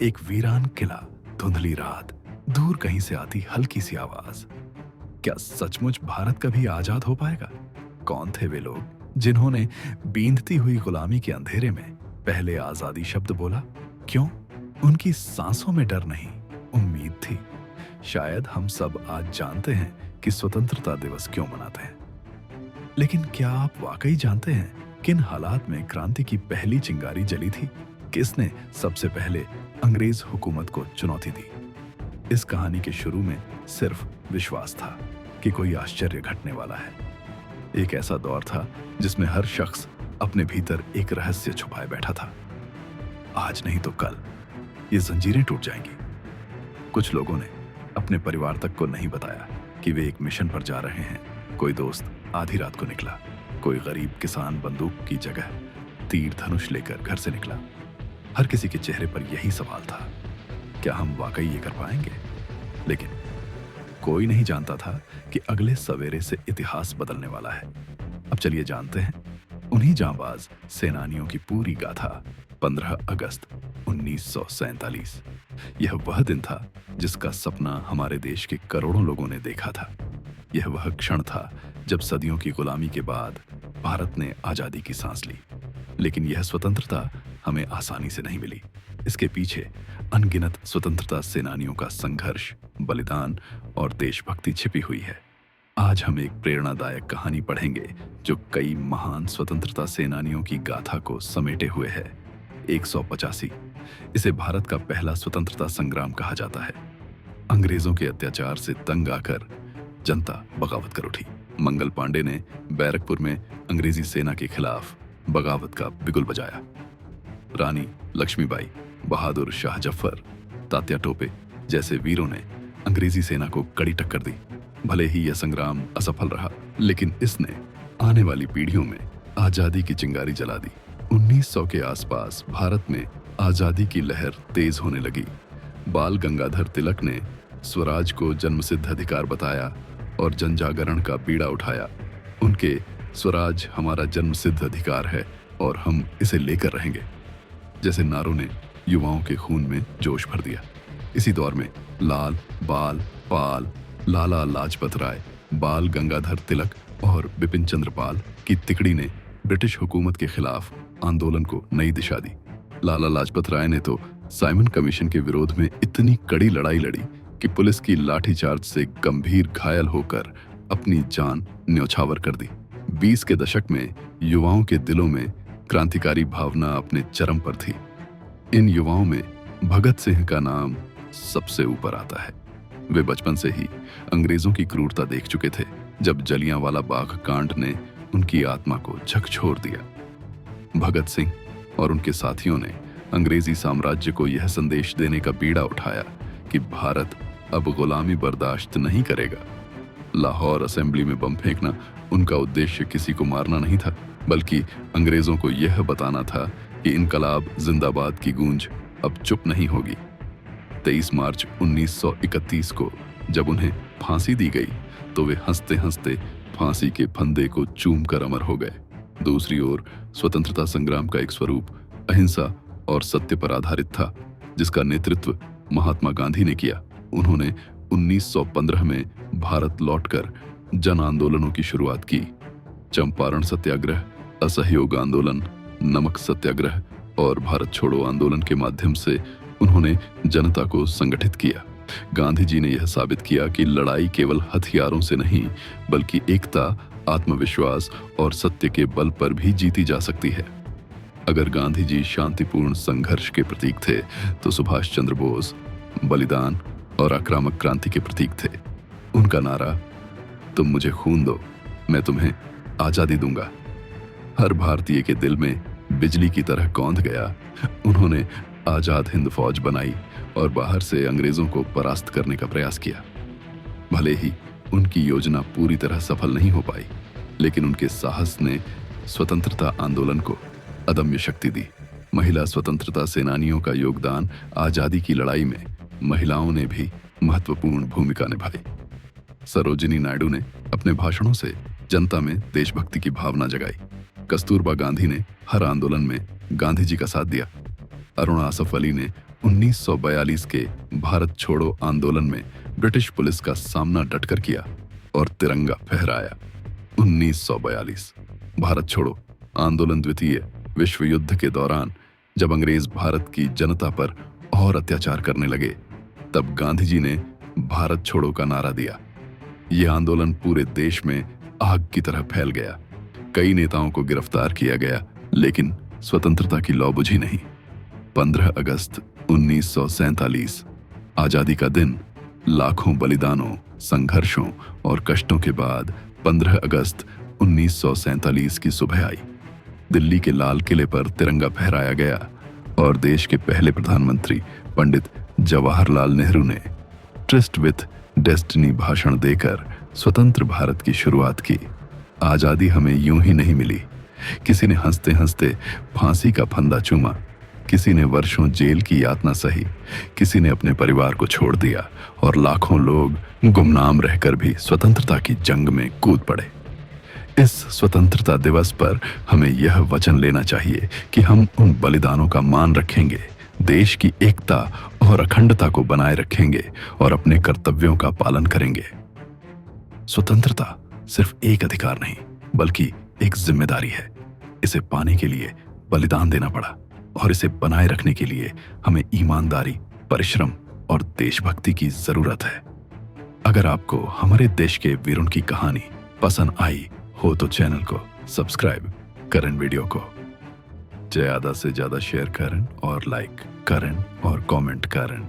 एक वीरान किला, धुंधली रात, दूर कहीं से आती हल्की सी आवाज। क्या सचमुच भारत कभी आजाद हो पाएगा? कौन थे वे लोग जिन्होंने बींधती हुई गुलामी के अंधेरे में पहले आजादी शब्द बोला? क्यों? उनकी सांसों में डर नहीं, उम्मीद थी। शायद हम सब आज जानते हैं कि स्वतंत्रता दिवस क्यों मनाते हैं। लेकिन क्या आप वाकई जानते हैं किन हालात में क्रांति की पहली चिंगारी जली थी? किसने सबसे पहले अंग्रेज हुकूमत को चुनौती दी? इस कहानी के शुरू में सिर्फ विश्वास था कि कोई आश्चर्य घटने वाला है। एक ऐसा दौर था जिसमें हर शख्स अपने भीतर एक रहस्य छुपाए बैठा था। आज नहीं तो कल ये जंजीरें टूट जाएंगी। कुछ लोगों ने अपने परिवार तक को नहीं बताया कि वे एक मिशन पर जा रहे हैं। कोई दोस्त आधी रात को निकला, कोई गरीब किसान बंदूक की जगह तीर धनुष लेकर घर से निकला। हर किसी के चेहरे पर यही सवाल था, क्या हम वाकई ये कर पाएंगे? लेकिन कोई नहीं जानता था कि अगले सवेरे से इतिहास बदलने वाला है। अब चलिए जानते हैं उन्हीं जांबाज सेनानियों की पूरी गाथा। 15 अगस्त 1947। यह वह दिन था जिसका सपना हमारे देश के करोड़ों लोगों ने देखा था। यह वह क्षण था जब सदियों की गुलामी के बाद भारत ने आजादी की सांस ली। लेकिन यह स्वतंत्रता हमें आसानी से नहीं मिली। इसके पीछे अनगिनत स्वतंत्रता सेनानियों का संघर्ष, बलिदान और देशभक्ति छिपी हुई है। आज हम एक प्रेरणादायक कहानी पढ़ेंगे जो कई महान स्वतंत्रता सेनानियों की गाथा को समेटे हुए है। 185। इसे भारत का पहला स्वतंत्रता संग्राम कहा जाता है। अंग्रेजों के अत्याचार से तंग आकर जनता बगावत कर उठी। मंगल पांडे ने बैरकपुर में अंग्रेजी सेना के खिलाफ बगावत का बिगुल बजाया। रानी लक्ष्मीबाई, बहादुर शाह जफर, तात्या टोपे जैसे वीरों ने अंग्रेजी सेना को कड़ी टक्कर दी। भले ही यह संग्राम असफल रहा, लेकिन इसने आने वाली पीढ़ियों में आजादी की चिंगारी जला दी। 1900 के आसपास भारत में आजादी की लहर तेज होने लगी। बाल गंगाधर तिलक ने स्वराज को जन्मसिद्ध अधिकार बताया और जनजागरण का बीड़ा उठाया। उनके स्वराज हमारा जन्मसिद्ध अधिकार है और हम इसे लेकर रहेंगे जैसे नारों ने युवाओं के खून में जोश भर दिया। इसी दौर में लाल, बाल, पाल, लाला लाजपत राय, बाल गंगाधर तिलक और बिपिन चंद्र पाल की तिकड़ी ने ब्रिटिश हुकूमत के खिलाफ आंदोलन को नई दिशा दी। लाला लाजपत राय ने तो साइमन कमीशन के विरोध में इतनी कड़ी लड़ाई लड़ी कि पुलिस की लाठीचार्ज से गंभीर घायल होकर अपनी जान न्यौछावर कर दी। 20 के दशक में युवाओं के दिलों में क्रांतिकारी भावना अपने चरम पर थी। इन युवाओं में भगत सिंह का नाम सबसे ऊपर आता है। वे बचपन से ही अंग्रेजों की क्रूरता देख चुके थे। जब जलियांवाला बाग कांड ने उनकी आत्मा को झकझोर दिया, भगत सिंह और उनके साथियों ने अंग्रेजी साम्राज्य को यह संदेश देने का बीड़ा उठाया कि भारत अब गुलामी बर्दाश्त नहीं करेगा। लाहौर असेंबली में बम फेंकना उनका उद्देश्य किसी को मारना नहीं था, बल्कि अंग्रेजों को यह बताना था कि इनकलाब जिंदाबाद की गूंज अब चुप नहीं होगी। 23 मार्च 1931 को जब उन्हें फांसी दी गई तो वे हंसते हंसते फांसी के फंदे को चूम कर अमर हो गए। दूसरी ओर स्वतंत्रता संग्राम का एक स्वरूप अहिंसा और सत्य पर आधारित था, जिसका नेतृत्व महात्मा गांधी ने किया। उन्होंने 1915 में भारत लौटकर जन आंदोलनों की शुरुआत की। चंपारण सत्याग्रह, असहयोग आंदोलन, नमक सत्याग्रह और भारत छोड़ो आंदोलन के माध्यम से उन्होंने जनता को संगठित किया। गांधी जी ने यह साबित किया कि लड़ाई केवल हथियारों से नहीं, बल्कि एकता, आत्मविश्वास और सत्य के बल पर भी जीती जा सकती है। अगर गांधी जी शांतिपूर्ण संघर्ष के प्रतीक थे, तो सुभाष चंद्र बोस बलिदान और आक्रामक क्रांति के प्रतीक थे। उनका नारा, तुम मुझे खून दो, मैं तुम्हें आजादी दूंगा, हर भारतीय के दिल में बिजली की तरह कौंध गया। उन्होंने आजाद हिंद फौज बनाई और बाहर से अंग्रेजों को परास्त करने का प्रयास किया। भले ही उनकी योजना पूरी तरह सफल नहीं हो पाई, लेकिन उनके साहस ने स्वतंत्रता आंदोलन को अदम्य शक्ति दी। महिला स्वतंत्रता सेनानियों का योगदान आजादी की लड़ाई में महिलाओं ने भी महत्वपूर्ण भूमिका निभाई। सरोजिनी नायडू ने अपने भाषणों से जनता में देशभक्ति की भावना जगाई। कस्तूरबा गांधी ने हर आंदोलन में गांधी जी का साथ दिया। अरुणा आसफ अली ने 1942 के भारत छोड़ो आंदोलन में ब्रिटिश पुलिस का सामना डटकर किया और तिरंगा फहराया। 1942 भारत छोड़ो आंदोलन द्वितीय विश्व युद्ध के दौरान जब अंग्रेज भारत की जनता पर और अत्याचार करने लगे, तब गांधी जी ने भारत छोड़ो का नारा दिया। यह आंदोलन पूरे देश में आग की तरह फैल गया। कई नेताओं को गिरफ्तार किया गया, लेकिन स्वतंत्रता की लौ बुझी नहीं। 15 अगस्त 1947 आजादी का दिन लाखों बलिदानों, संघर्षों और कष्टों के बाद 15 अगस्त 1947 की सुबह आई। दिल्ली के लाल किले पर तिरंगा फहराया गया और देश के पहले प्रधानमंत्री पंडित जवाहरलाल नेहरू ने ट्रिस्ट विथ डेस्टिनी भाषण देकर स्वतंत्र भारत की शुरुआत की। आजादी हमें यूं ही नहीं मिली। किसी ने हंसते हंसते फांसी का फंदा चूमा, किसी ने वर्षों जेल की यातना सही, किसी ने अपने परिवार को छोड़ दिया और लाखों लोग गुमनाम रहकर भी स्वतंत्रता की जंग में कूद पड़े। इस स्वतंत्रता दिवस पर हमें यह वचन लेना चाहिए कि हम उन बलिदानों का मान रखेंगे, देश की एकता और अखंडता को बनाए रखेंगे और अपने कर्तव्यों का पालन करेंगे। स्वतंत्रता सिर्फ एक अधिकार नहीं, बल्कि एक जिम्मेदारी है। इसे पाने के लिए बलिदान देना पड़ा और इसे बनाए रखने के लिए हमें ईमानदारी, परिश्रम और देशभक्ति की जरूरत है। अगर आपको हमारे देश के वीरों की कहानी पसंद आई हो तो चैनल को सब्सक्राइब करें, वीडियो को ज्यादा से ज्यादा शेयर करें और लाइक करें और कमेंट करें।